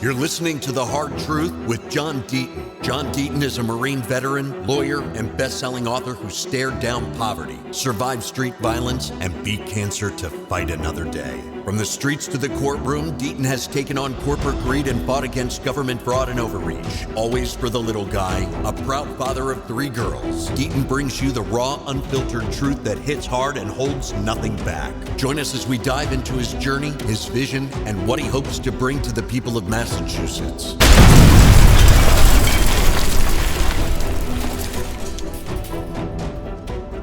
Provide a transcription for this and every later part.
You're listening to The Hard Truth with John Deaton. John Deaton is a Marine veteran, lawyer, and best-selling author who stared down poverty, survived street violence, and beat cancer to fight another day. From the streets to the courtroom, Deaton has taken on corporate greed and fought against government fraud and overreach. Always for the little guy, a proud father of 3 girls, Deaton brings you the raw, unfiltered truth that hits hard and holds nothing back. Join us as we dive into his journey, his vision, and what he hopes to bring to the people of Massachusetts.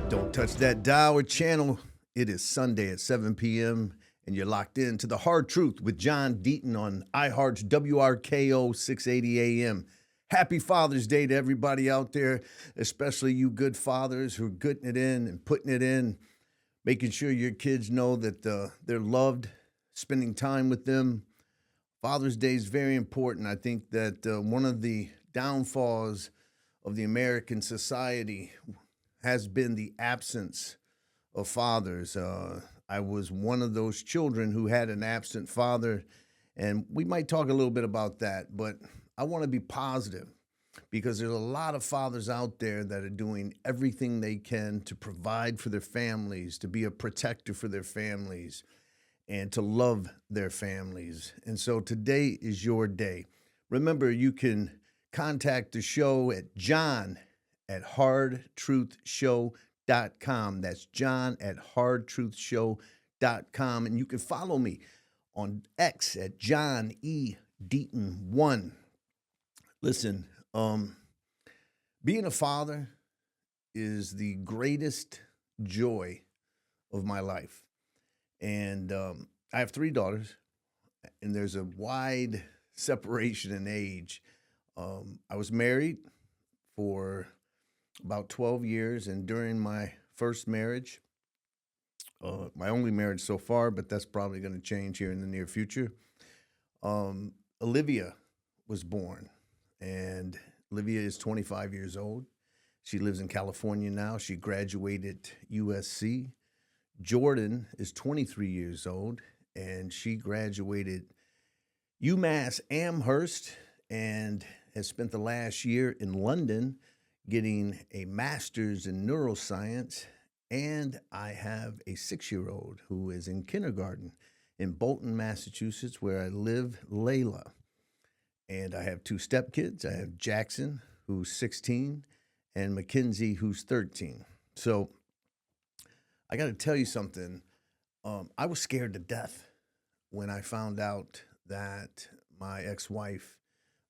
Don't touch that dial or channel. It is Sunday at 7 p.m., and you're locked in to The Hard Truth with John Deaton on iHeart's WRKO 680 AM. Happy Father's Day to everybody out there, especially you good fathers who are getting it in and putting it in, making sure your kids know that they're loved, spending time with them. Father's Day is very important. I think that one of the downfalls of the American society has been the absence of fathers. I was one of those children who had an absent father, and we might talk a little bit about that, but I want to be positive because there's a lot of fathers out there that are doing everything they can to provide for their families, to be a protector for their families, and to love their families. And so today is your day. Remember, you can contact the show at john@hardtruthshow.com. That's john@hardtruthshow.com. And you can follow me on X at John E. Deaton1. Listen, being a father is the greatest joy of my life. And I have 3 daughters, and there's a wide separation in age. I was married for about 12 years, and during my first marriage, my only marriage so far, but that's probably going to change here in the near future, Olivia was born, and Olivia is 25 years old. She lives in California now. She graduated USC. Jordan is 23 years old, and she graduated UMass Amherst and has spent the last year in London getting a master's in neuroscience. And I have a 6-year-old who is in kindergarten in Bolton, Massachusetts, where I live, Layla. And I have 2 stepkids. I have Jackson, who's 16, and Mackenzie, who's 13. So I got to tell you something. I was scared to death when I found out that my ex-wife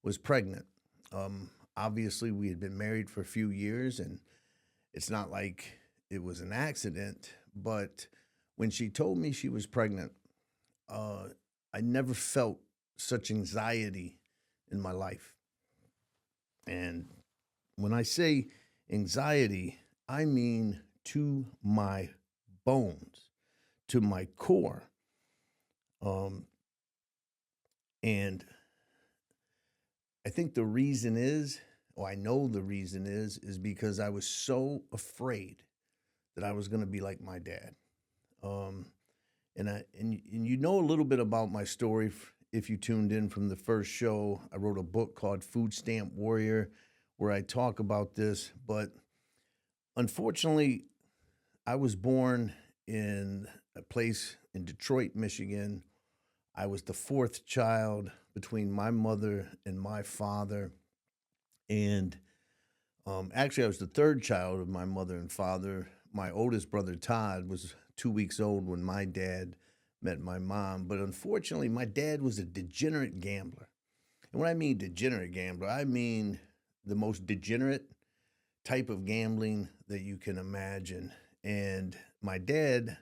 was pregnant. Obviously, we had been married for a few years, and it's not like it was an accident. But when she told me she was pregnant, I never felt such anxiety in my life. And when I say anxiety, I mean to my bones, to my core. And I think the reason is, or I know the reason is because I was so afraid that I was going to be like my dad. And you know a little bit about my story if you tuned in from the first show. I wrote a book called Food Stamp Warrior where I talk about this, but unfortunately, I was born in a place in Detroit, Michigan. I was the 4th child between my mother and my father. And actually, I was the 3rd child of my mother and father. My oldest brother, Todd, was 2 weeks old when my dad met my mom. But unfortunately, my dad was a degenerate gambler. And when I mean degenerate gambler, I mean the most degenerate type of gambling that you can imagine. And my dad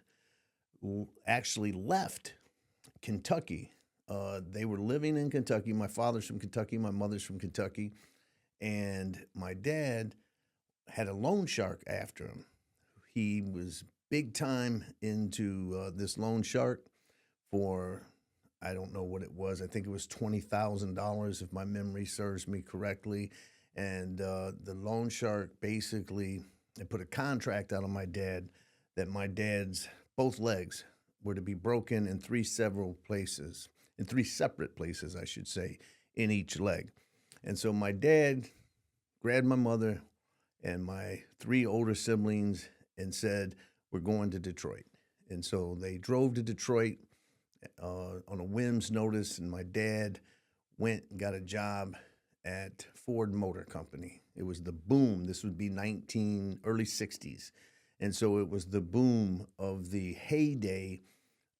actually left Kentucky. They were living in Kentucky. My father's from Kentucky. My mother's from Kentucky. And my dad had a loan shark after him. He was big time into this loan shark for, I don't know what it was. I think it was $20,000 if my memory serves me correctly. And the loan shark basically put a contract out on my dad that my dad's both legs were to be broken in 3 several places. in 3 separate places, I should say, in each leg. And so my dad grabbed my mother and my 3 older siblings and said, "We're going to Detroit." And so they drove to Detroit on a whim's notice, and my dad went and got a job at Ford Motor Company. It was the boom. This would be early 60s. And so it was the boom of the heyday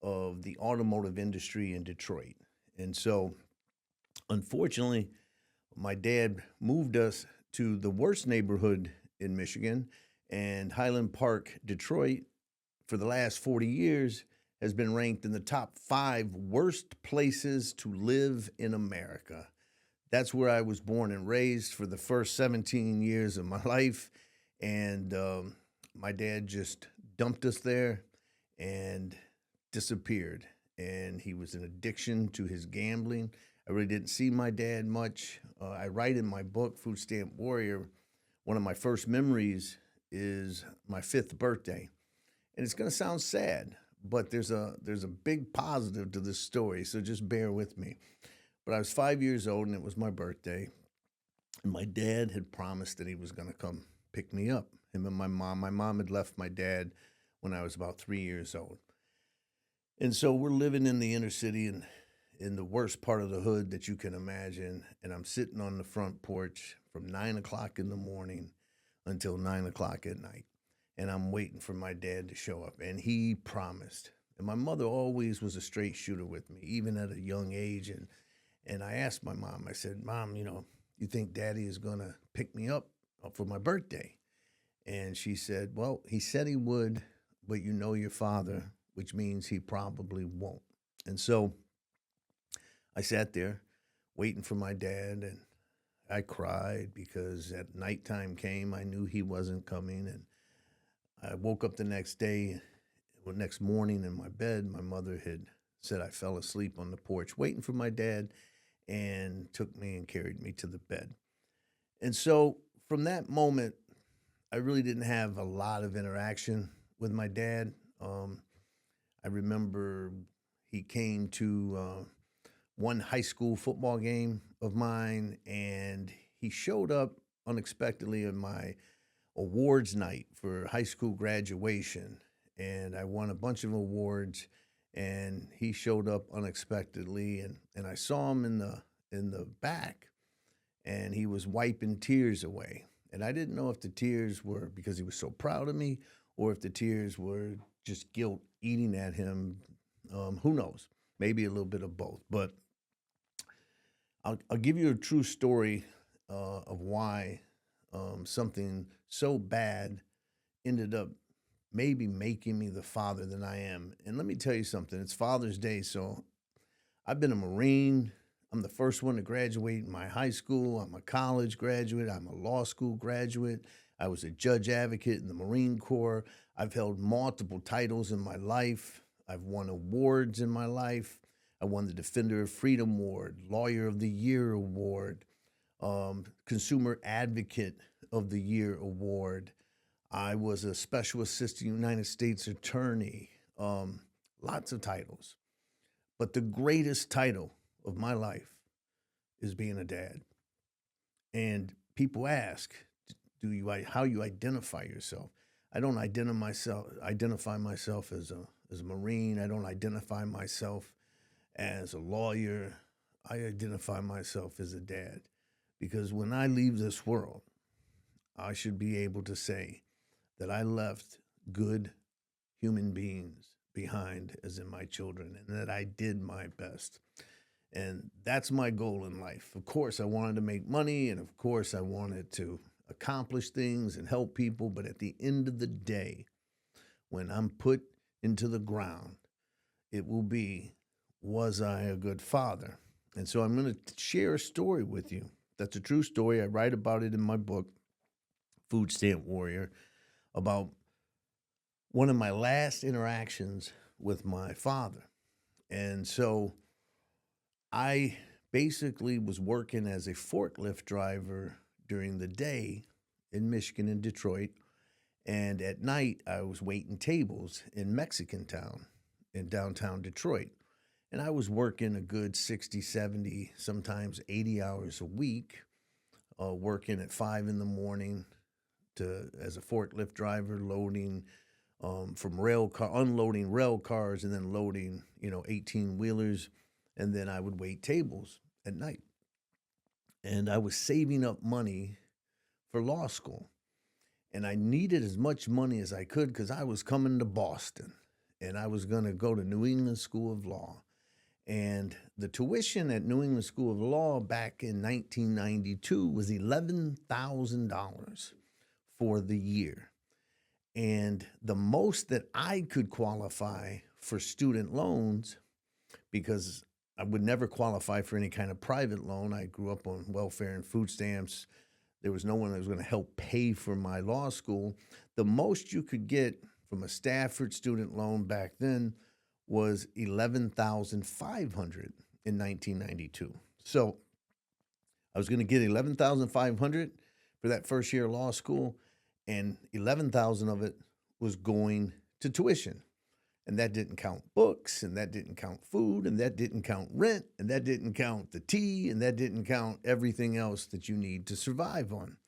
of the automotive industry in Detroit. And so, unfortunately, my dad moved us to the worst neighborhood in Michigan, and Highland Park, Detroit, for the last 40 years has been ranked in the top 5 worst places to live in America. That's where I was born and raised for the first 17 years of my life. And my dad just dumped us there and disappeared. And he was an addiction to his gambling. I really didn't see my dad much. I write in my book, Food Stamp Warrior, one of my first memories is my 5th birthday. And it's going to sound sad, but there's a big positive to this story, so just bear with me. But I was 5 years old, and it was my birthday, and my dad had promised that he was going to come pick me up, him and my mom. My mom had left my dad when I was about 3 years old. And so we're living in the inner city and in the worst part of the hood that you can imagine, and I'm sitting on the front porch from 9 o'clock in the morning until 9 o'clock at night. And I'm waiting for my dad to show up. And he promised. And my mother always was a straight shooter with me, even at a young age. And I asked my mom, I said, "Mom, you think Daddy is going to pick me up for my birthday?" And she said, "Well, he said he would, but you know your father, which means he probably won't." And so I sat there waiting for my dad, and I cried because at nighttime came, I knew he wasn't coming. And I woke up the next morning in my bed. My mother had said I fell asleep on the porch waiting for my dad and took me and carried me to the bed. And so from that moment, I really didn't have a lot of interaction with my dad. I remember he came to one high school football game of mine, and he showed up unexpectedly at my awards night for high school graduation, and I won a bunch of awards, and he showed up unexpectedly, and I saw him in the back, and he was wiping tears away. And I didn't know if the tears were because he was so proud of me or if the tears were just guilt eating at him. Who knows? Maybe a little bit of both. But I'll give you a true story of why something so bad ended up maybe making me the father that I am. And let me tell you something. It's Father's Day, so I've been a Marine. I'm the first one to graduate in my high school. I'm a college graduate. I'm a law school graduate. I was a judge advocate in the Marine Corps. I've held multiple titles in my life. I've won awards in my life. I won the Defender of Freedom Award, Lawyer of the Year Award, Consumer Advocate of the Year Award. I was a Special Assistant United States Attorney, lots of titles. But the greatest title of my life is being a dad. And people ask, how you identify yourself? I don't identify myself as a Marine. I don't identify myself as a lawyer. I identify myself as a dad. Because when I leave this world, I should be able to say that I left good human beings behind, as in my children, and that I did my best. And that's my goal in life. Of course, I wanted to make money, and of course, I wanted to accomplish things and help people. But at the end of the day, when I'm put into the ground, it will be, was I a good father? And so I'm going to share a story with you. That's a true story. I write about it in my book, Food Stamp Warrior, about one of my last interactions with my father. And so I basically was working as a forklift driver during the day in Michigan and Detroit. And at night, I was waiting tables in Mexican Town in downtown Detroit. And I was working a good 60, 70, sometimes 80 hours a week, working at 5 in the morning as a forklift driver, loading from unloading rail cars and then loading, 18 wheelers. And then I would wait tables at night. And I was saving up money for law school. And I needed as much money as I could because I was coming to Boston and I was going to go to New England School of Law. And the tuition at New England School of Law back in 1992 was $11,000 for the year. And the most that I could qualify for student loans, because I would never qualify for any kind of private loan. I grew up on welfare and food stamps. There was no one that was going to help pay for my law school. The most you could get from a Stafford student loan back then was $11,500 in 1992. So I was going to get $11,500 for that first year of law school, and $11,000 of it was going to tuition. And that didn't count books, and that didn't count food, and that didn't count rent, and that didn't count the tea, and that didn't count everything else that you need to survive on.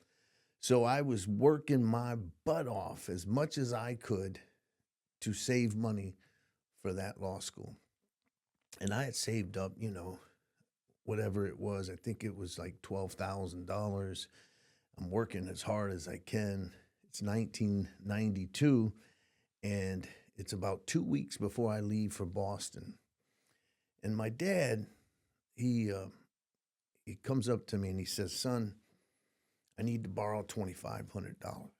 So I was working my butt off as much as I could to save money for that law school. And I had saved up, whatever it was. I think it was like $12,000. I'm working as hard as I can. It's 1992, and it's about 2 weeks before I leave for Boston. And my dad, he comes up to me and he says, "Son, I need to borrow $2,500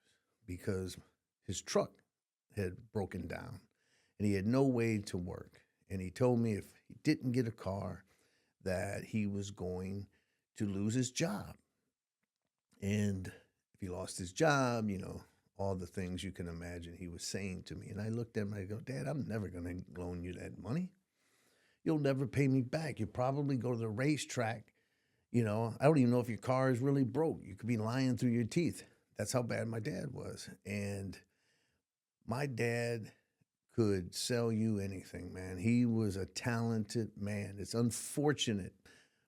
because his truck had broken down and he had no way to work. And he told me if he didn't get a car, that he was going to lose his job. And if he lost his job, all the things you can imagine he was saying to me." And I looked at him and I go, "Dad, I'm never going to loan you that money. You'll never pay me back. You'll probably go to the racetrack. I don't even know if your car is really broke. You could be lying through your teeth." That's how bad my dad was. And my dad could sell you anything, man. He was a talented man. It's unfortunate,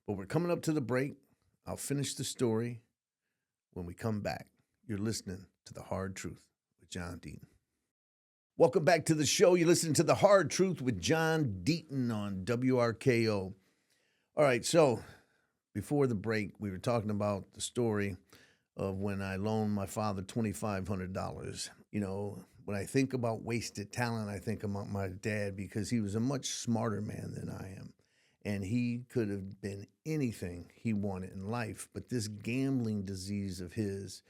but we're coming up to the break. I'll finish the story when we come back. You're listening to The Hard Truth with John Deaton. Welcome back to the show. You're listening to The Hard Truth with John Deaton on WRKO. All right, so before the break, we were talking about the story of when I loaned my father $2,500. When I think about wasted talent, I think about my dad because he was a much smarter man than I am. And he could have been anything he wanted in life. But this gambling disease of his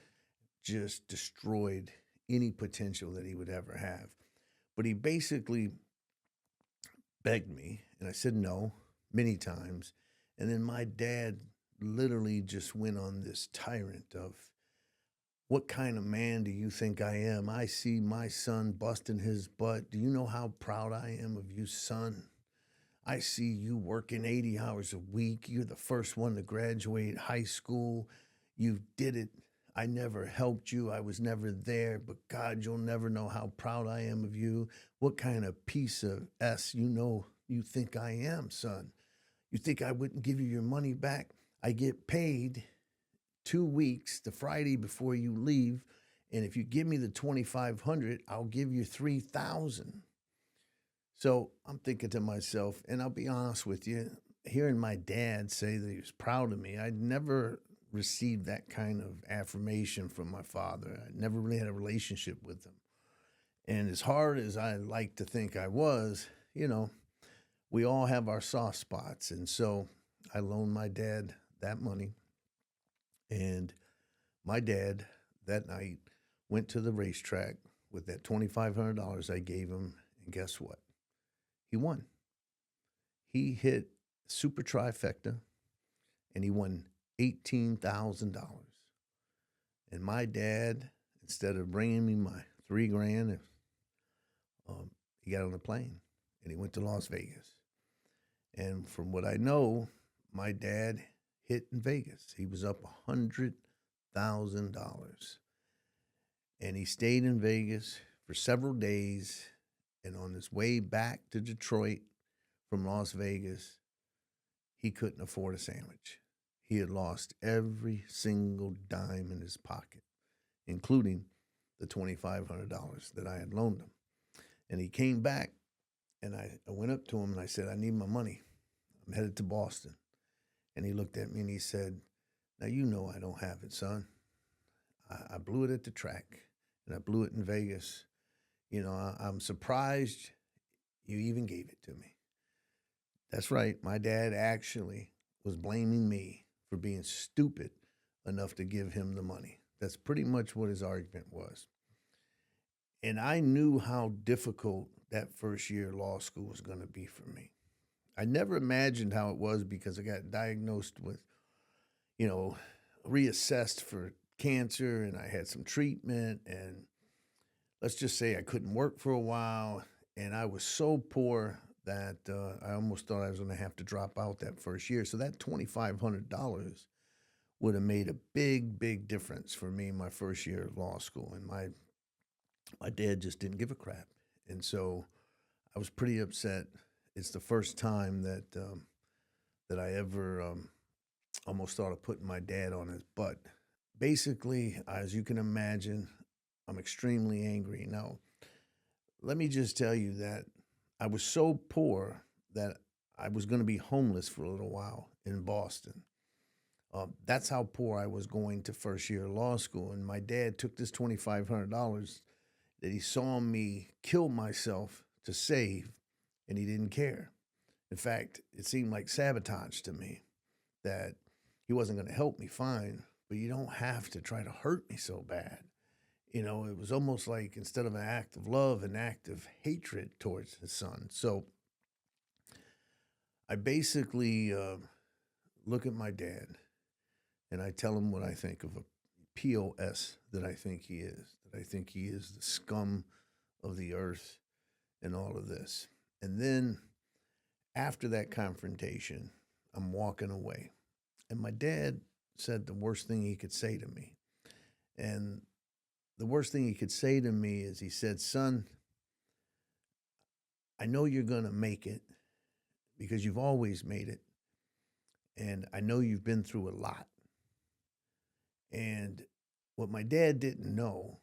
just destroyed any potential that he would ever have. But he basically begged me, and I said no many times. And then my dad literally just went on this tyrant of, "What kind of man do you think I am? I see my son busting his butt. Do you know how proud I am of you, son? I see you working 80 hours a week. You're the first one to graduate high school. You did it. I never helped you. I was never there. But God, you'll never know how proud I am of you. What kind of piece of S you think I am, son? You think I wouldn't give you your money back? I get paid 2 weeks, the Friday before you leave. And if you give me the $2,500, I'll give you $3,000. So I'm thinking to myself, and I'll be honest with you, hearing my dad say that he was proud of me, I'd never received that kind of affirmation from my father. I never really had a relationship with him. And as hard as I like to think I was, we all have our soft spots. And so I loaned my dad that money. And my dad that night went to the racetrack with that $2,500 I gave him. And guess what? He won. He hit super trifecta and he won $18,000. And my dad, instead of bringing me my $3,000, he got on a plane and he went to Las Vegas. And from what I know, my dad hit in Vegas. He was up $100,000. And he stayed in Vegas for several days. And on his way back to Detroit from Las Vegas, he couldn't afford a sandwich. He had lost every single dime in his pocket, including the $2,500 that I had loaned him. And he came back, and I went up to him and I said, I need my money. I'm headed to Boston. And he looked at me and he said, now you know I don't have it, son. I blew it at the track, and I blew it in Vegas. You know, I'm surprised you even gave it to me. That's right. My dad actually was blaming me for being stupid enough to give him the money. That's pretty much what his argument was. And I knew how difficult that first year of law school was going to be for me. I never imagined how it was because I got diagnosed with, reassessed for cancer, and I had some treatment, and let's just say I couldn't work for a while, and I was so poor that I almost thought I was going to have to drop out that first year. So that $2,500 would have made a big, big difference for me my first year of law school, and my dad just didn't give a crap, and so I was pretty upset. It's the first time that I ever almost thought of putting my dad on his butt. Basically, as you can imagine, I'm extremely angry. Now, let me just tell you that I was so poor that I was going to be homeless for a little while in Boston. That's how poor I was going to first year of law school. And my dad took this $2,500 that he saw me kill myself to save, and he didn't care. In fact, it seemed like sabotage to me that he wasn't going to help me, fine, but you don't have to try to hurt me so bad. You know, it was almost like instead of an act of love, an act of hatred towards his son. So I basically look at my dad and I tell him what I think of a POS that I think he is, that I think he is the scum of the earth and all of this. And then after that confrontation, I'm walking away. And my dad said the worst thing he could say to me. And the worst thing he could say to me is he said, son, I know you're going to make it because you've always made it. And I know you've been through a lot. And what my dad didn't know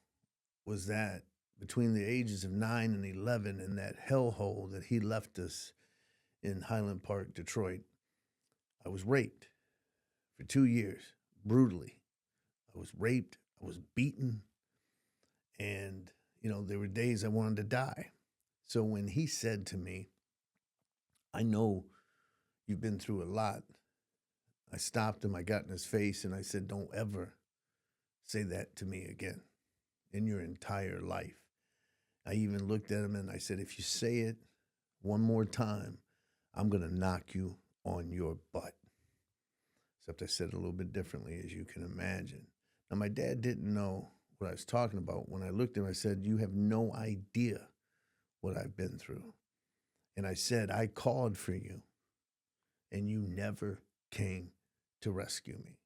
was that between the ages of 9 and 11 in that hellhole that he left us in Highland Park, Detroit, I was raped for 2 years, brutally. I was raped, I was beaten, and, there were days I wanted to die. So when he said to me, I know you've been through a lot, I stopped him, I got in his face, and I said, don't ever say that to me again in your entire life. I even looked at him and I said, if you say it one more time, I'm going to knock you on your butt. Except I said it a little bit differently, as you can imagine. Now, my dad didn't know what I was talking about. When I looked at him, I said, you have no idea what I've been through. And I said, I called for you, and you never came to rescue me.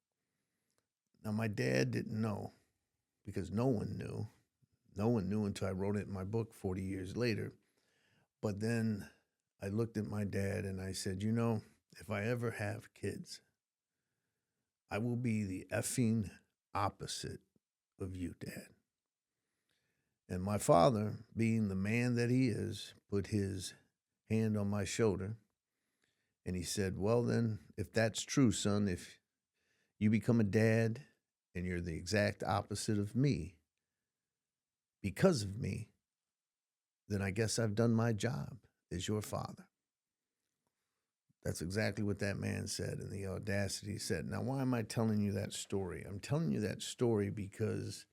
Now, my dad didn't know because no one knew. No one knew until I wrote it in my book 40 years later. But then I looked at my dad and I said, if I ever have kids, I will be the effing opposite of you, Dad. And my father, being the man that he is, put his hand on my shoulder and he said, well, then, if that's true, son, if you become a dad and you're the exact opposite of me, because of me, then I guess I've done my job as your father. That's exactly what that man said, and the audacity he said. Now, why am I telling you that story? I'm telling you that story because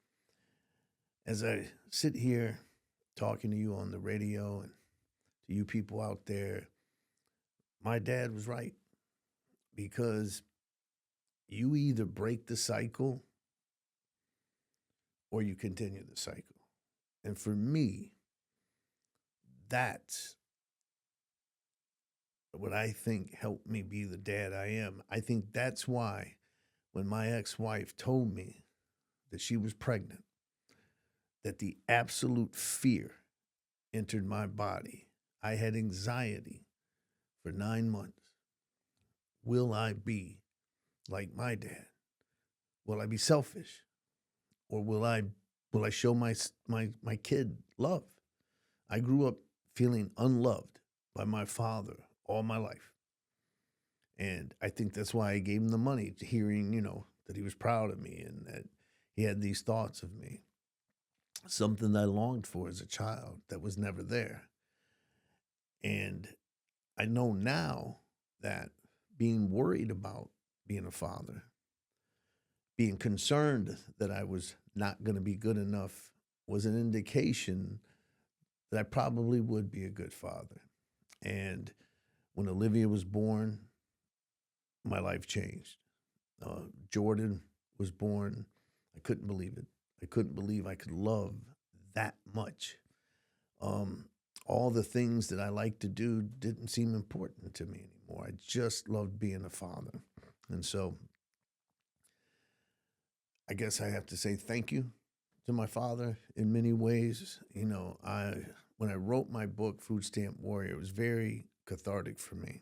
as I sit here talking to you on the radio and to you people out there, my dad was right, because you either break the cycle or you continue the cycle. And for me, that's what I think helped me be the dad I am. I think that's why when my ex-wife told me that she was pregnant, that the absolute fear entered my body. I had anxiety for 9 months. Will I be like my dad? Will I be selfish? Or will I show my kid love? I grew up feeling unloved by my father all my life. And I think that's why I gave him the money, hearing, that he was proud of me and that he had these thoughts of me. Something that I longed for as a child that was never there. And I know now that being worried about being a father, being concerned that I was not going to be good enough, was an indication that I probably would be a good father. And when Olivia was born, my life changed. Jordan was born. I couldn't believe it. I couldn't believe I could love that much. All the things that I like to do didn't seem important to me anymore. I just loved being a father. And so I guess I have to say thank you to my father in many ways. When I wrote my book, Food Stamp Warrior, it was very cathartic for me.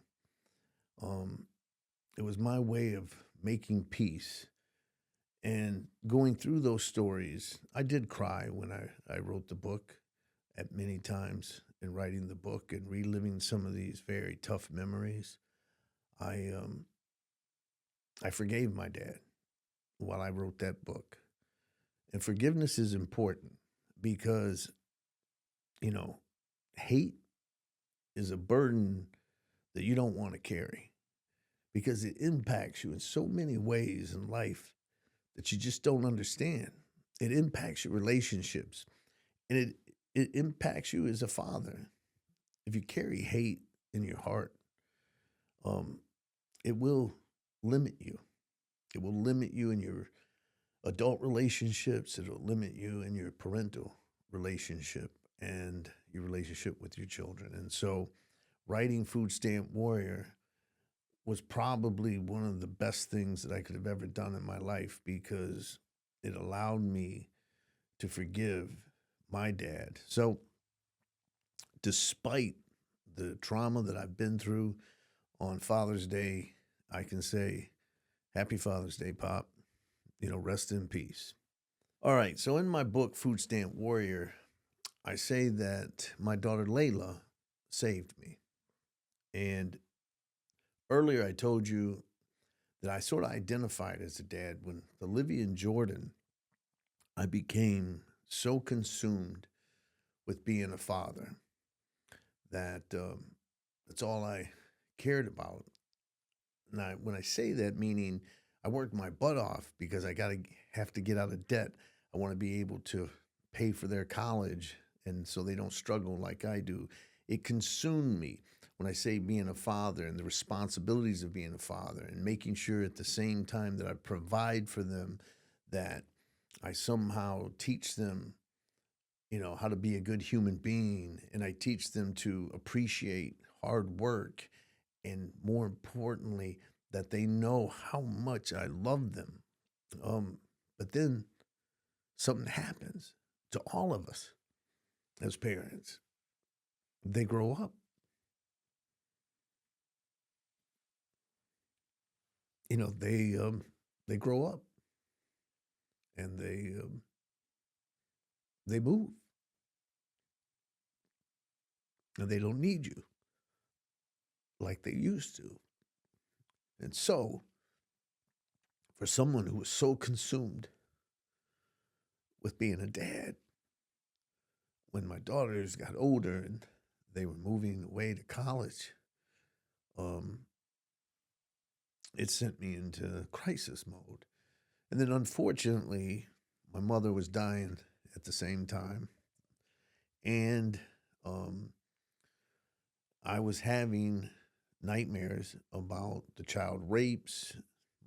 It was my way of making peace. And going through those stories, I did cry when I wrote the book at many times in writing the book and reliving some of these very tough memories. I forgave my dad while I wrote that book. And forgiveness is important because, hate is a burden that you don't want to carry because it impacts you in so many ways in life that you just don't understand. It impacts your relationships, and it impacts you as a father. If you carry hate in your heart, it will limit you. It will limit you in your adult relationships. It will limit you in your parental relationship and your relationship with your children. And so writing Food Stamp Warrior was probably one of the best things that I could have ever done in my life because it allowed me to forgive my dad. So despite the trauma that I've been through on Father's Day, I can say, Happy Father's Day, Pop. Rest in peace. All right, so in my book, Food Stamp Warrior, I say that my daughter Layla saved me. And earlier I told you that I sort of identified as a dad. When Olivia and Jordan, I became so consumed with being a father that that's all I cared about. Now, when I say that, meaning I worked my butt off because I have to get out of debt. I want to be able to pay for their college, and so they don't struggle like I do. It consumed me when I say being a father and the responsibilities of being a father and making sure at the same time that I provide for them, that I somehow teach them, how to be a good human being, and I teach them to appreciate hard work, and more importantly, that they know how much I love them. But then something happens to all of us as parents. They grow up. They grow up and they move and they don't need you like they used to. And so, for someone who was so consumed with being a dad, when my daughters got older and they were moving away to college, it sent me into crisis mode. And then, unfortunately, my mother was dying at the same time. And I was having nightmares about the child rapes,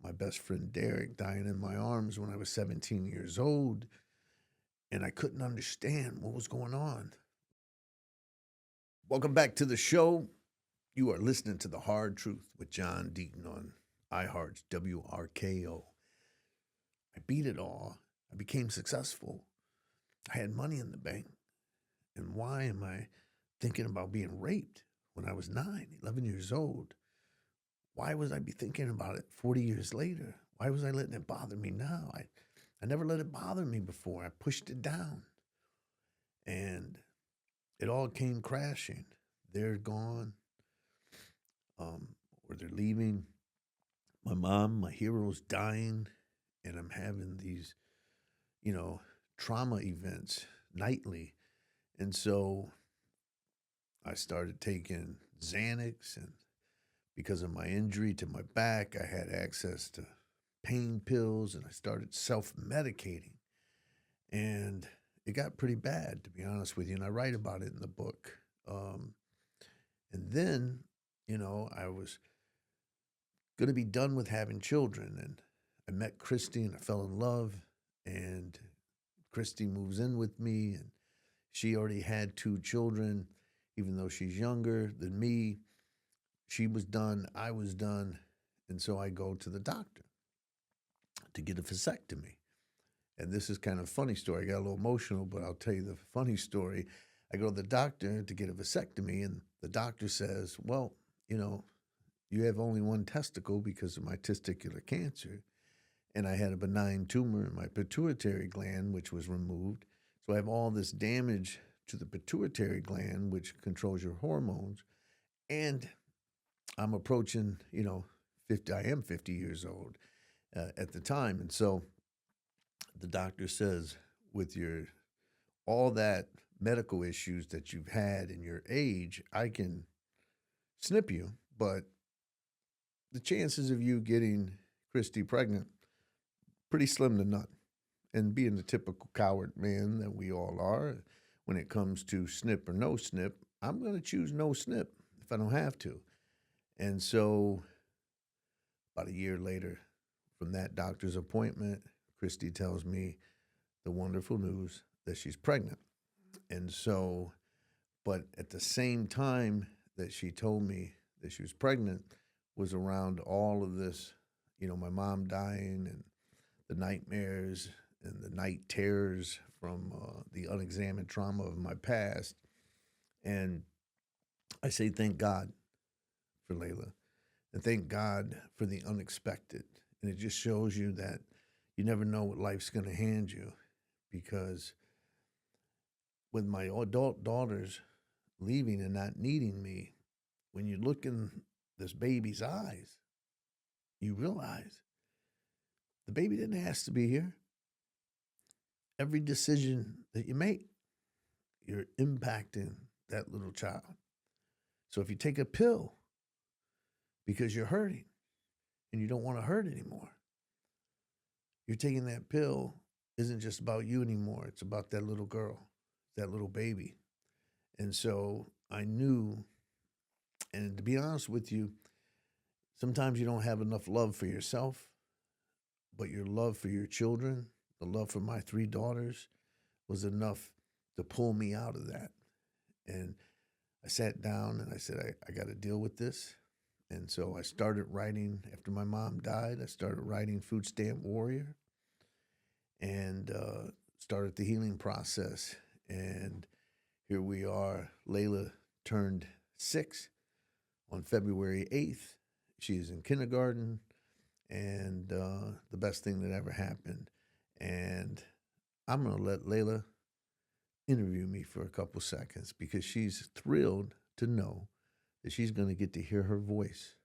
my best friend Derek dying in my arms when I was 17 years old. And I couldn't understand what was going on. Welcome back to the show. You are listening to The Hard Truth with John Deaton on iHeart's WRKO. I beat it all. I became successful. I had money in the bank. And why am I thinking about being raped? when I was 11 years old. Why was I be thinking about it 40 years later? Why was I letting it bother me now? I never let it bother me before. I pushed it down. And it all came crashing. They're gone, or they're leaving. My mom, my hero's dying, and I'm having these, trauma events nightly. And so I started taking Xanax, and because of my injury to my back, I had access to pain pills, and I started self-medicating. And it got pretty bad, to be honest with you, and I write about it in the book. And then, I was going to be done with having children, and I met Christy, and I fell in love, and Christy moves in with me, and she already had 2 children, even though she's younger than me. She was done, I was done, and so I go to the doctor to get a vasectomy. And this is kind of a funny story. I got a little emotional, but I'll tell you the funny story. I go to the doctor to get a vasectomy, and the doctor says, well, you have only one testicle because of my testicular cancer. And I had a benign tumor in my pituitary gland, which was removed. So I have all this damage to the pituitary gland, which controls your hormones. And I'm approaching, 50. I am 50 years old at the time. And so the doctor says, with all that medical issues that you've had in your age, I can snip you, but the chances of you getting Christy pregnant, pretty slim to none. And being the typical coward man that we all are, when it comes to snip or no snip, I'm going to choose no snip if I don't have to. And so about a year later from that doctor's appointment, Christy tells me the wonderful news that she's pregnant. And so, but at the same time that she told me that she was pregnant was around all of this, my mom dying and the nightmares and the night terrors from the unexamined trauma of my past. And I say, thank God for Layla, and thank God for the unexpected. And it just shows you that you never know what life's going to hand you, because with my adult daughters leaving and not needing me, when you look in this baby's eyes, you realize the baby didn't ask to be here. Every decision that you make, you're impacting that little child. So if you take a pill because you're hurting and you don't want to hurt anymore, you're taking that pill isn't just about you anymore. It's about that little girl, that little baby. And so I knew, and to be honest with you, sometimes you don't have enough love for yourself, but your love for your children, the love for my 3 daughters, was enough to pull me out of that. And I sat down and I said, I got to deal with this. And so I started writing, after my mom died, I started writing Food Stamp Warrior, and started the healing process. And here we are. Layla turned 6 on February 8th. She's in kindergarten, and the best thing that ever happened. And I'm going to let Layla interview me for a couple seconds, because she's thrilled to know that she's going to get to hear her voice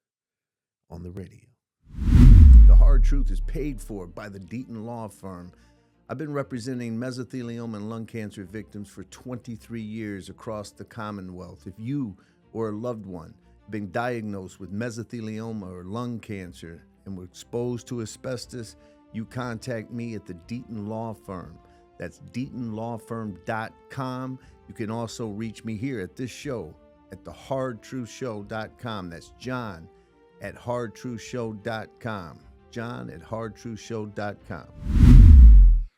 on the radio. The Hard Truth is paid for by the Deaton Law Firm. I've been representing mesothelioma and lung cancer victims for 23 years across the Commonwealth. If you or a loved one have been diagnosed with mesothelioma or lung cancer and were exposed to asbestos, you contact me at the Deaton Law Firm. That's DeatonLawFirm.com. You can also reach me here at this show at thehardtruthshow.com. That's John at hardtruthshow.com. John at hardtruthshow.com.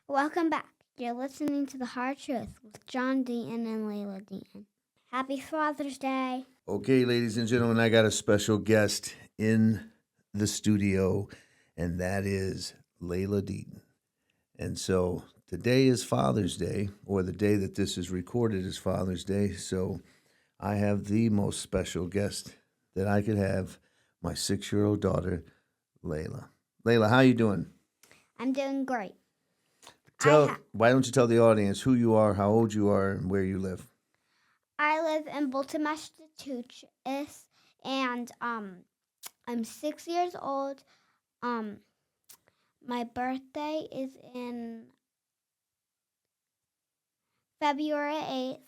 Welcome back. You're listening to The Hard Truth with John Deaton and Layla Deaton. Happy Father's Day. Okay, ladies and gentlemen, I got a special guest in the studio, and that is Layla Deaton. And so today is Father's Day, or the day that this is recorded is Father's Day. So I have the most special guest that I could have, my 6-year-old daughter, Layla. Layla, how you doing? I'm doing great. Why don't you tell the audience who you are, how old you are, and where you live? I live in Bolton, Massachusetts, and I'm 6 years old. My birthday is in February 8th.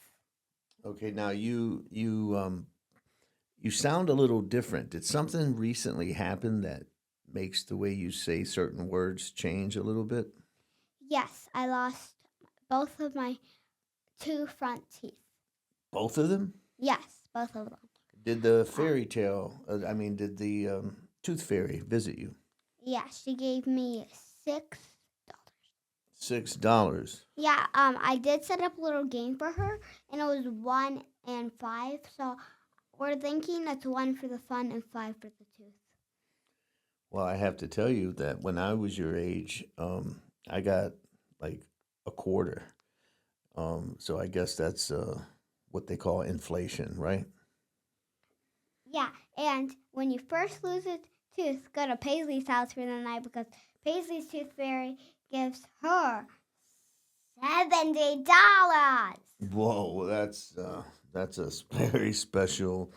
Okay, now you sound a little different. Did something recently happen that makes the way you say certain words change a little bit? Yes, I lost both of my 2 front teeth. Both of them? Yes, both of them. Did the did the tooth fairy visit you? Yeah, she gave me $6. $6. Yeah, I did set up a little game for her, and it was 1 and 5. So we're thinking it's 1 for the fun and 5 for the tooth. Well, I have to tell you that when I was your age, I got like a quarter. So I guess that's what they call inflation, right? Yeah, and when you first lose a tooth, go to Paisley's house for the night because Paisley's tooth fairy gives her $70. Whoa, that's a very special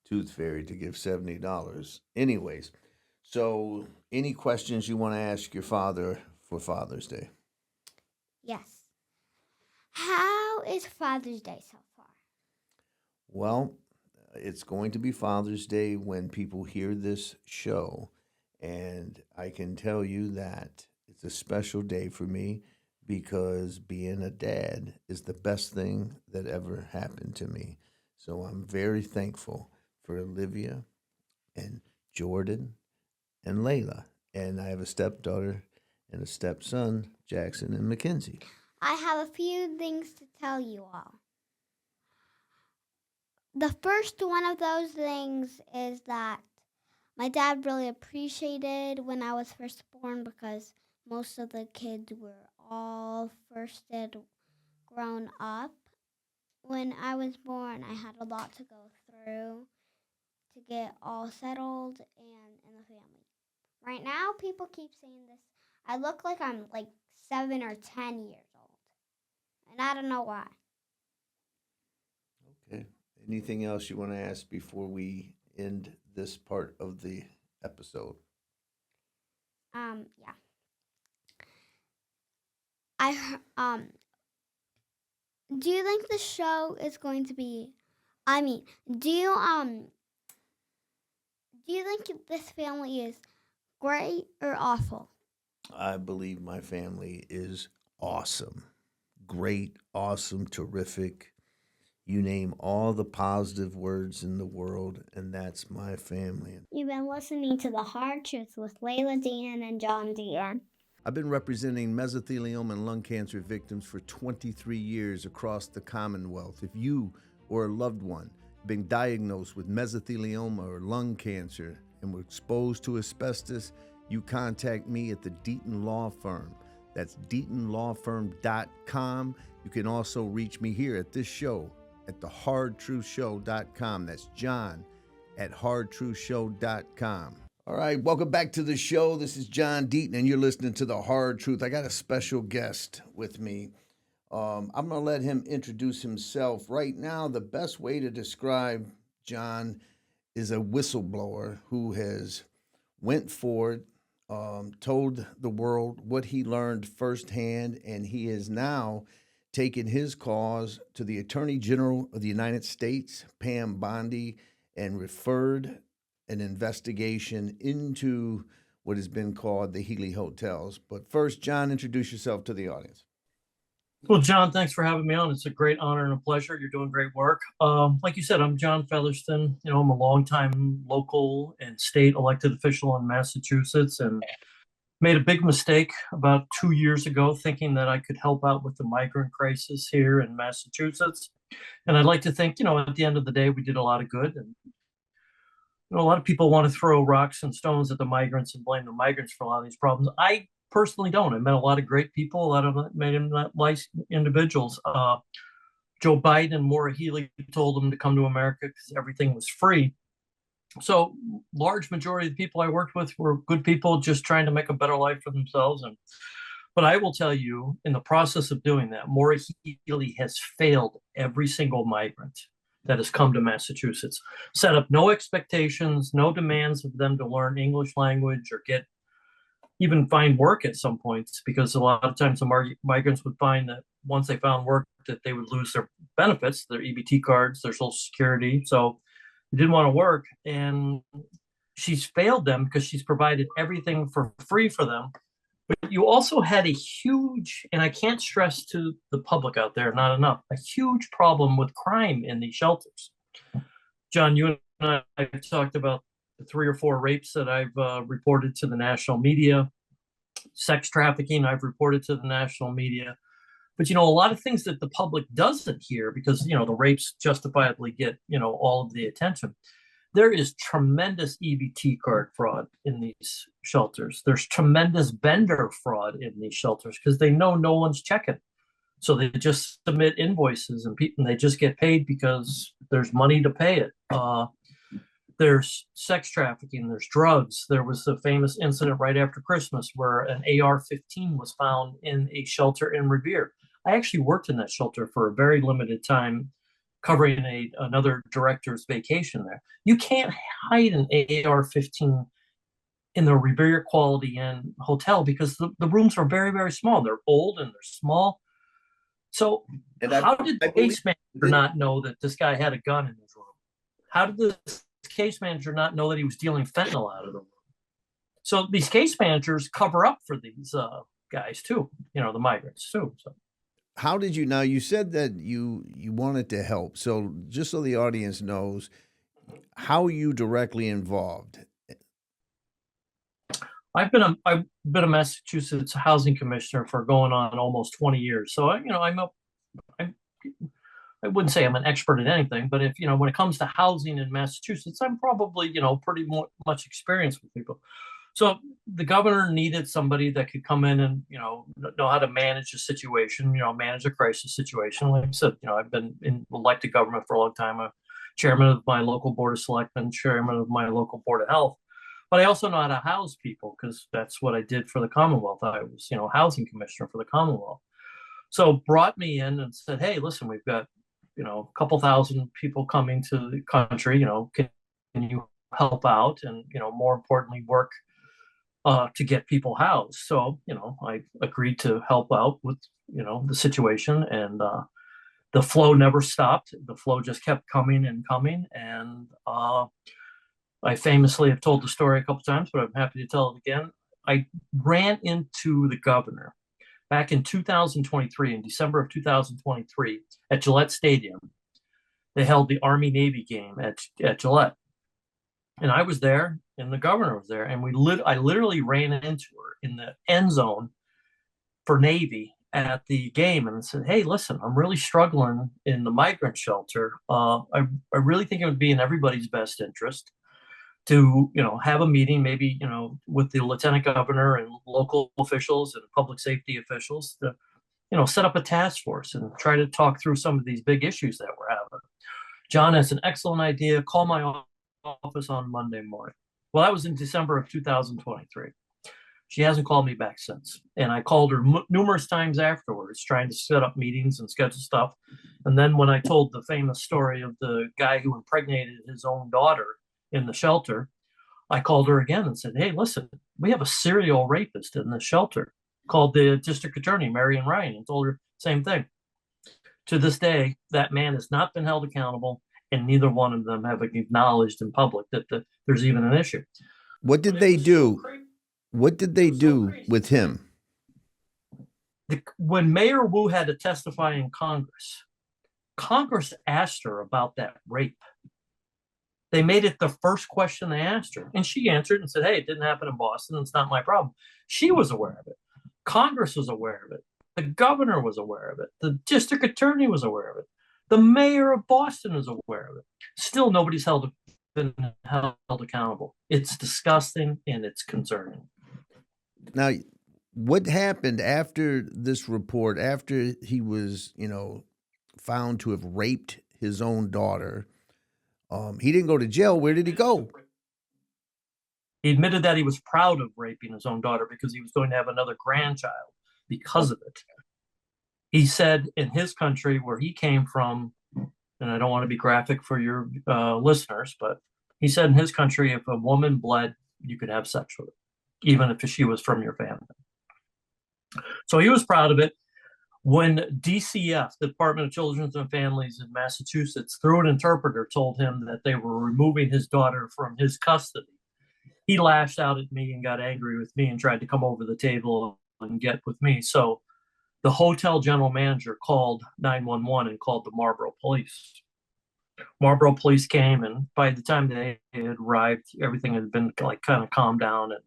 tooth fairy to give $70. Anyways, so any questions you want to ask your father for Father's Day? Yes. How is Father's Day so far? Well, it's going to be Father's Day when people hear this show, and I can tell you that it's a special day for me because being a dad is the best thing that ever happened to me. So I'm very thankful for Olivia and Jordan and Layla. And I have a stepdaughter and a stepson, Jackson and Mackenzie. I have a few things to tell you all. The first one of those things is that my dad really appreciated when I was first born because most of the kids were all firsted grown up. When I was born, I had a lot to go through to get all settled and in the family. Right now, people keep saying this. I look like I'm like 7 or 10 years old. And I don't know why. Okay. Anything else you want to ask before we end this part of the episode? Yeah. Do you think the show is going to be? I mean, do you think this family is great or awful? I believe my family is awesome. Great, awesome, terrific. You name all the positive words in the world, and that's my family. You've been listening to The Hard Truth with Layla Deaton and John Deaton. I've been representing mesothelioma and lung cancer victims for 23 years across the Commonwealth. If you or a loved one have been diagnosed with mesothelioma or lung cancer and were exposed to asbestos, you contact me at the Deaton Law Firm. That's DeatonLawFirm.com. You can also reach me here at this show at thehardtruthshow.com. That's John at hardtruthshow.com. All right, welcome back to the show. This is John Deaton, and you're listening to The Hard Truth. I got a special guest with me. I'm going to let him introduce himself. Right now, the best way to describe John is a whistleblower who has went forward, told the world what he learned firsthand, and he has now taken his cause to the Attorney General of the United States, Pam Bondi, and referred an investigation into what has been called the Healy Hotels. But first, John, introduce yourself to the audience. Well, John, thanks for having me on. It's a great honor and a pleasure. You're doing great work. Like you said, I'm John Featherstone. I'm a longtime local and state elected official in Massachusetts and made a big mistake about 2 years ago thinking that I could help out with the migrant crisis here in Massachusetts. And I'd like to think, at the end of the day, we did a lot of good. And a lot of people want to throw rocks and stones at the migrants and blame the migrants for a lot of these problems. I personally don't. I met a lot of great people, a lot of nice individuals. Joe Biden and Maura Healey told them to come to America because everything was free. So large majority of the people I worked with were good people just trying to make a better life for themselves. But I will tell you, in the process of doing that, Maura Healey has failed every single migrant that has come to Massachusetts. Set up no expectations, no demands of them to learn English language or even find work at some points, because a lot of times the migrants would find that once they found work that they would lose their benefits, their EBT cards, their Social Security. So they didn't want to work. And she's failed them because she's provided everything for free for them. But you also had a huge, and I can't stress to the public out there, not enough, a huge problem with crime in these shelters. John, you and I talked about the 3 or 4 rapes that I've reported to the national media. Sex trafficking, I've reported to the national media. But, a lot of things that the public doesn't hear because, the rapes justifiably get, all of the attention. There is tremendous EBT card fraud in these shelters. There's tremendous vendor fraud in these shelters because they know no one's checking. So they just submit invoices and they just get paid because there's money to pay it. There's sex trafficking, there's drugs. There was a famous incident right after Christmas where an AR-15 was found in a shelter in Revere. I actually worked in that shelter for a very limited time, covering another director's vacation there. You can't hide an AR-15 in the Revere Quality Inn hotel because the rooms are very, very small. They're old and they're small. So how did the case manager not know that this guy had a gun in his room? How did the case manager not know that he was dealing fentanyl out of the room? So these case managers cover up for these guys too, the migrants too. So how did now you said that you wanted to help. So just so the audience knows, how are you directly involved? I've been a Massachusetts housing commissioner for going on almost 20 years. So I wouldn't say I'm an expert at anything, but if when it comes to housing in Massachusetts, I'm probably pretty much experienced with people. So the governor needed somebody that could come in and know how to manage a situation, manage a crisis situation. Like I said, I've been in elected government for a long time. I'm chairman of my local board of selectmen, chairman of my local board of health. But I also know how to house people because that's what I did for the Commonwealth. I was, housing commissioner for the Commonwealth. So brought me in and said, hey, listen, we've got, a couple thousand people coming to the country, can you help out? And, more importantly, work to get people housed. So, I agreed to help out with, the situation, and the flow never stopped. The flow just kept coming and coming. And I famously have told the story a couple times, but I'm happy to tell it again. I ran into the governor back in 2023, in December of 2023, at Gillette Stadium. They held the Army-Navy game at Gillette. And I was there, and the governor was there, and I literally ran into her in the end zone for Navy at the game and said, hey, listen, I'm really struggling in the migrant shelter. I really think it would be in everybody's best interest to, have a meeting, maybe, with the lieutenant governor and local officials and public safety officials to, set up a task force and try to talk through some of these big issues that we're having. John, has an excellent idea. Call my office on Monday morning. Well, that was in December of 2023. She hasn't called me back since. And I called her numerous times afterwards, trying to set up meetings and schedule stuff. And then when I told the famous story of the guy who impregnated his own daughter in the shelter, I called her again and said, hey, listen, we have a serial rapist in the shelter. Called the district attorney, Marion Ryan, and told her same thing. To this day, that man has not been held accountable, and neither one of them have acknowledged in public that there's even an issue. What did they do? What did they do with him? When Mayor Wu had to testify in Congress asked her about that rape. They made it the first question they asked her, and she answered and said, hey, it didn't happen in Boston. It's not my problem. She was aware of it. Congress was aware of it. The governor was aware of it. The district attorney was aware of it. The mayor of Boston is aware of it. Still, nobody's been held accountable. It's disgusting and it's concerning. Now, what happened after this report, after he was, found to have raped his own daughter. He didn't go to jail. Where did he go? He admitted that he was proud of raping his own daughter because he was going to have another grandchild because of it. He said in his country where he came from, and I don't want to be graphic for your listeners, but he said in his country, if a woman bled, you could have sex with her, even if she was from your family. So he was proud of it. When DCF, the Department of Children and Families in Massachusetts, through an interpreter, told him that they were removing his daughter from his custody, he lashed out at me and got angry with me and tried to come over the table and get with me. So the hotel general manager called 911 and called the Marlborough police. Marlborough police came, and by the time they had arrived, everything had been like kind of calmed down, and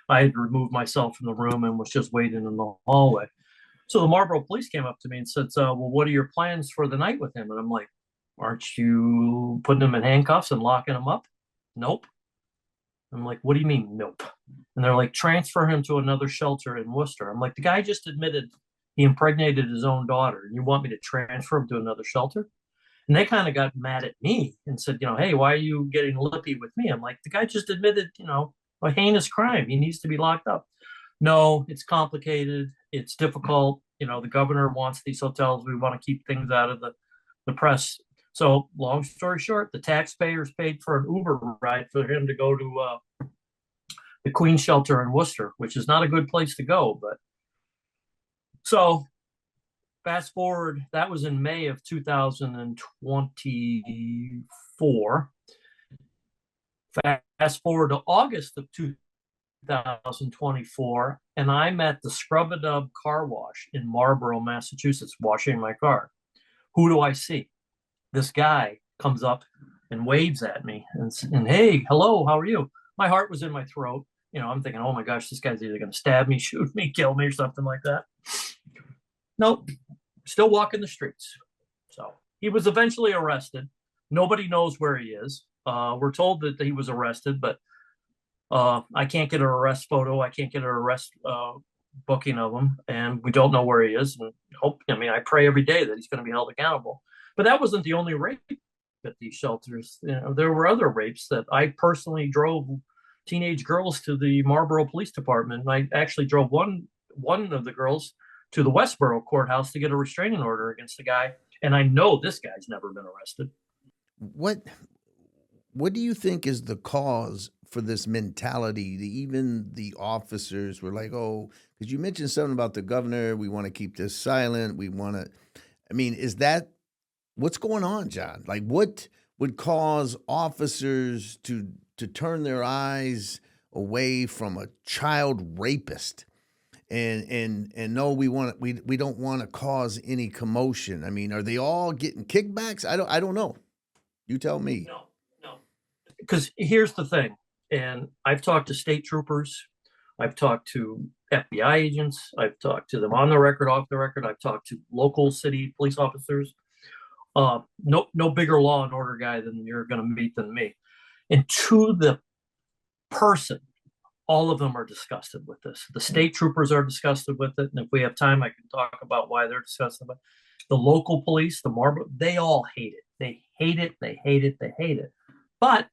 I had removed myself from the room and was just waiting in the hallway. So the Marlborough police came up to me and said, well, what are your plans for the night with him? And I'm like, aren't you putting him in handcuffs and locking him up? Nope. I'm like, what do you mean, nope? And they're like, transfer him to another shelter in Worcester. I'm like, the guy just admitted he impregnated his own daughter, and you want me to transfer him to another shelter? And they kind of got mad at me and said, hey, why are you getting lippy with me? I'm like, the guy just admitted, a heinous crime. He needs to be locked up. No, it's complicated. It's difficult. The governor wants these hotels. We want to keep things out of the press. So long story short, the taxpayers paid for an Uber ride for him to go to the Queen Shelter in Worcester, which is not a good place to go. But so fast forward, that was in May of 2024. Fast forward to August of 2024, and I'm at the Scrub-A-Dub car wash in Marlborough, Massachusetts, washing my car. Who do I see? This guy comes up and waves at me and hey, hello, how are you? My heart was in my throat. I'm thinking, oh my gosh, this guy's either going to stab me, shoot me, kill me, or something like that. Nope, still walking the streets. So he was eventually arrested. Nobody knows where he is. We're told that he was arrested, but I can't get an arrest photo. I can't get an arrest booking of him, and we don't know where he is. And I pray every day that he's going to be held accountable. But that wasn't the only rape at these shelters. There were other rapes that I personally drove teenage girls to the Marlborough Police Department. And I actually drove one of the girls to the Westboro courthouse to get a restraining order against the guy. And I know this guy's never been arrested. What do you think is the cause for this mentality? Even the officers were like, oh, because you mentioned something about the governor. We want to keep this silent. Is that what's going on, John? Like, what would cause officers to turn their eyes away from a child rapist and no, we don't want to cause any commotion? Are they all getting kickbacks? I don't know. You tell me. No. Because here's the thing, and I've talked to state troopers, I've talked to FBI agents, I've talked to them on the record, off the record, I've talked to local city police officers. No bigger law and order guy than you're going to meet than me. And to the person, all of them are disgusted with this. The state troopers are disgusted with it, and if we have time, I can talk about why they're disgusted with it. The local police, the Marlborough, they all hate it. They hate it. They hate it. They hate it. But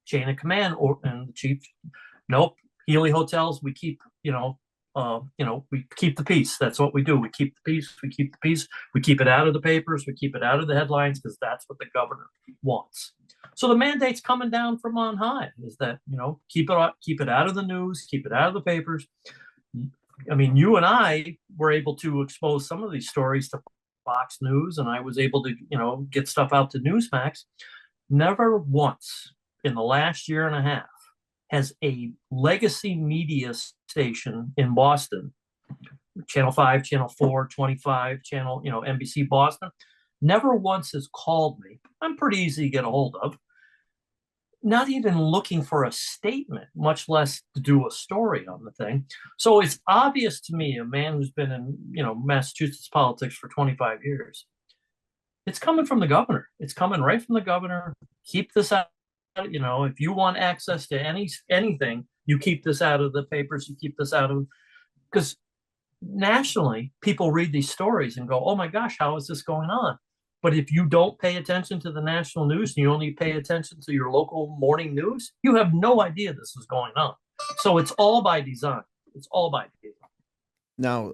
chain of command and the chief, nope. Healy Hotels, we keep, we keep the peace. That's what we do. We keep the peace. We keep the peace. We keep it out of the papers. We keep it out of the headlines because that's what the governor wants. So the mandate's coming down from on high is that, keep it out of the news, keep it out of the papers. You and I were able to expose some of these stories to Fox News, and I was able to, get stuff out to Newsmax. Never once in the last year and a half has a legacy media station in Boston, Channel 5, Channel 4, 25, Channel, NBC Boston, never once has called me. I'm pretty easy to get a hold of. Not even looking for a statement, much less to do a story on the thing. So it's obvious to me, a man who's been in, Massachusetts politics for 25 years, it's coming from the governor. It's coming right from the governor. Keep this out. If you want access to anything, you keep this out of the papers. You keep this out of, because nationally, people read these stories and go, oh my gosh, how is this going on? But if you don't pay attention to the national news and you only pay attention to your local morning news, you have no idea this is going on. So it's all by design. It's all by design. Now,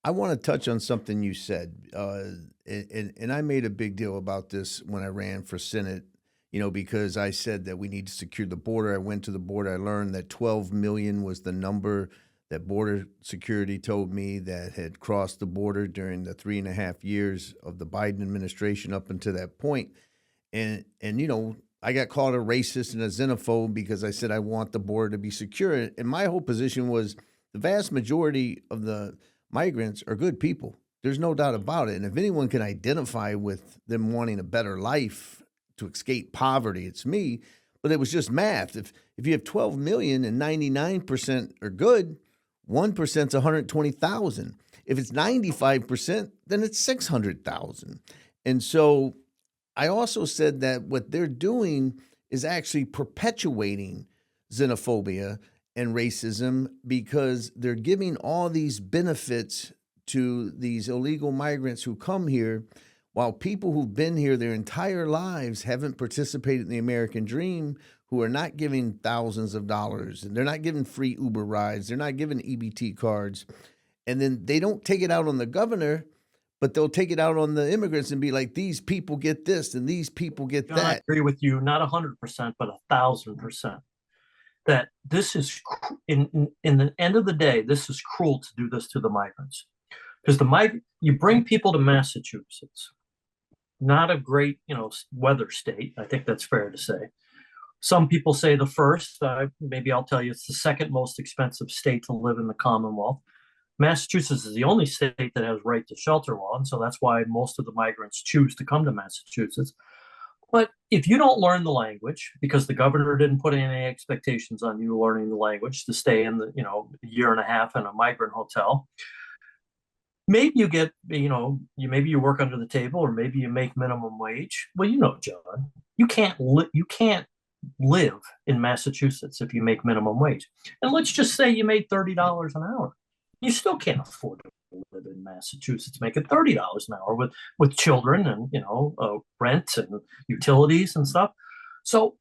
I want to touch on something you said, and I made a big deal about this when I ran for Senate, because I said that we need to secure the border. I went to the border. I learned that 12 million was the number that Border Security told me that had crossed the border during the 3.5 years of the Biden administration up until that point. And I got called a racist and a xenophobe because I said I want the border to be secure. And my whole position was the vast majority of the migrants are good people. There's no doubt about it. And if anyone can identify with them wanting a better life to escape poverty, it's me. But it was just math. If you have 12 million and 99% are good, 1%'s 120,000. If it's 95%, then it's 600,000. And so I also said that what they're doing is actually perpetuating xenophobia and racism because they're giving all these benefits to these illegal migrants who come here while people who've been here their entire lives haven't participated in the American dream, who are not giving thousands of dollars, and they're not giving free Uber rides, they're not giving EBT cards, and then they don't take it out on the governor, but they'll take it out on the immigrants and be like, these people get this and these people get John, that. I agree with you, not 100%, but 1,000%. That this is, in the end of the day, this is cruel to do this to the migrants. Because you bring people to Massachusetts, not a great, weather state. I think that's fair to say. Some people say the first, maybe I'll tell you, it's the second most expensive state to live in the Commonwealth. Massachusetts is the only state that has right to shelter law, and so that's why most of the migrants choose to come to Massachusetts. But if you don't learn the language, because the governor didn't put any expectations on you learning the language to stay in the, a year and a half in a migrant hotel, maybe you get, maybe you work under the table, or maybe you make minimum wage. Well, John, you can't live in Massachusetts if you make minimum wage. And let's just say you made $30 an hour. You still can't afford to live in Massachusetts making $30 an hour with children and, rent and utilities and stuff. So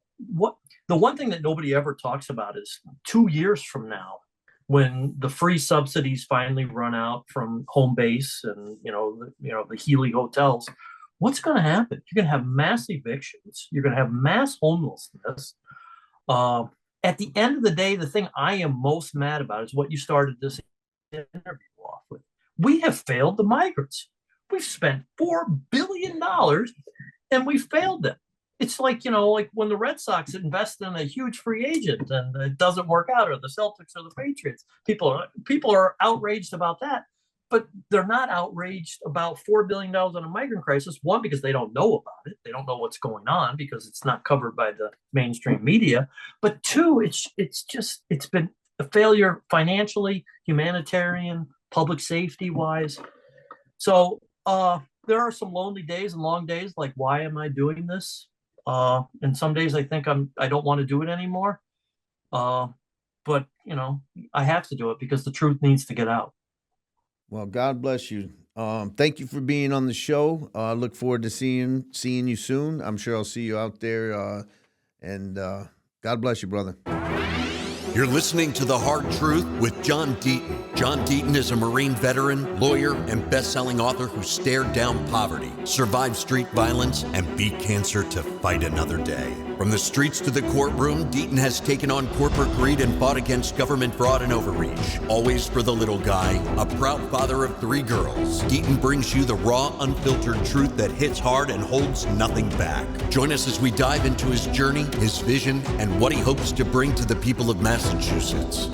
the one thing that nobody ever talks about is 2 years from now, when the free subsidies finally run out from home base and, the Healy hotels, what's going to happen? You're going to have mass evictions. You're going to have mass homelessness. At the end of the day, the thing I am most mad about is what you started this interview off with. We have failed the migrants. We've spent $4 billion and we failed them. It's like, like when the Red Sox invest in a huge free agent and it doesn't work out, or the Celtics or the Patriots. People are outraged about that, but they're not outraged about $4 billion on a migrant crisis. One, because they don't know about it. They don't know what's going on because it's not covered by the mainstream media. But two, it's been a failure financially, humanitarian, public safety wise. So there are some lonely days and long days like, why am I doing this? And some days I think I don't want to do it anymore. But I have to do it because the truth needs to get out. Well, God bless you. Thank you for being on the show. Look forward to seeing you soon. I'm sure I'll see you out there. And God bless you, brother. You're listening to The Hard Truth with John Deaton. John Deaton is a Marine veteran, lawyer, and best-selling author who stared down poverty, survived street violence, and beat cancer to fight another day. From the streets to the courtroom, Deaton has taken on corporate greed and fought against government fraud and overreach. Always for the little guy, a proud father of 3 girls, Deaton brings you the raw, unfiltered truth that hits hard and holds nothing back. Join us as we dive into his journey, his vision, and what he hopes to bring to the people of Massachusetts.